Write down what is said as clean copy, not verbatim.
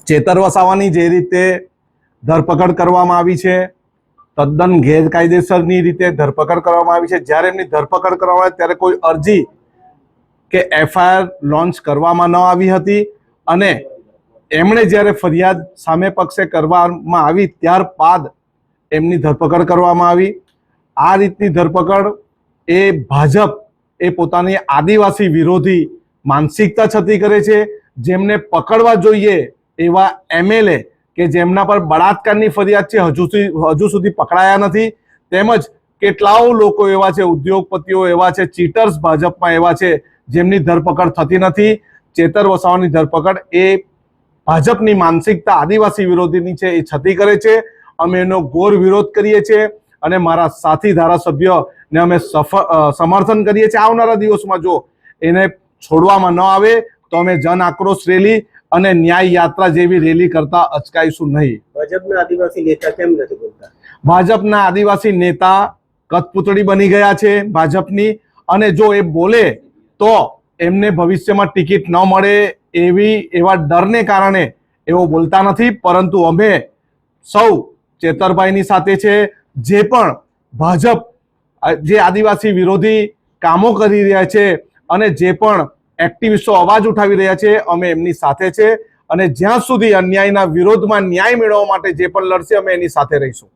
ચેતર વસાવાની જે રીતે ધરપકડ કરવામાં આવી છે, તદ્દન ગેરકાયદેસરની રીતે ધરપકડ કરવામાં આવી છે. જ્યારે એમની ધરપકડ કરવામાં આવી ત્યારે કોઈ અરજી કે એફઆઈઆર લોન્ચ કરવામાં ન આવી હતી અને એમણે જ્યારે ફરિયાદ સામે પક્ષે કરવામાં આવી ત્યારબાદ એમની ધરપકડ કરવામાં આવી. આ રીતની ધરપકડ એ ભાજપ એ પોતાની આદિવાસી વિરોધી માનસિકતા છતી કરે છે. જેમને પકડવા જોઈએ એવા એમએલએ કે જેમના પર બળાત્કારની ફરિયાદ છે હજુ સુધી પકડાયા નથી. તેમજ કેટલાઓ લોકો એવા છે, ઉદ્યોગપતિઓ એવા છે, ચીટર્સ ભાજપમાં એવા છે જેમની ધરપકડ થતી નથી. ચેતર વસાવાની ધરપકડ એ ભાજપની માનસિકતા આદિવાસી વિરોધીની છે એ છતી કરે છે. અમે એનો ઘોર વિરોધ કરીએ છીએ અને મારા સાથી ધારાસભ્યને અમે સમર્થન કરીએ છીએ. આવનારા દિવસમાં જો એને છોડવામાં ન આવે તો અમે જન આક્રોશ રેલી અને ન્યાય યાત્રા જેવી રેલી કરતા અચકાઈશું નહીં. ભાજપના આદિવાસી નેતા કેમ નથી બોલતા? ભાજપના આદિવાસી નેતા કઠપૂતળી બની ગયા છે ભાજપની, અને જો એ બોલે તો એમને ભવિષ્યમાં ટિકિટ ન મળે એવા ડરને કારણે એવો બોલતા નથી. પરંતુ અમે સૌ ચેતરભાઈની સાથે છે. જે પણ ભાજપ જે આદિવાસી વિરોધી કામો કરી રહ્યા છે અને જે પણ એક્ટિવિસ્ટો અવાજ ઉઠાવી રહ્યા છે, અમે એમની સાથે છે અને જ્યાં સુધી અન્યાયના વિરોધમાં ન્યાય મેળવવા માટે જે પણ લડશે અમે એની સાથે રહીશું.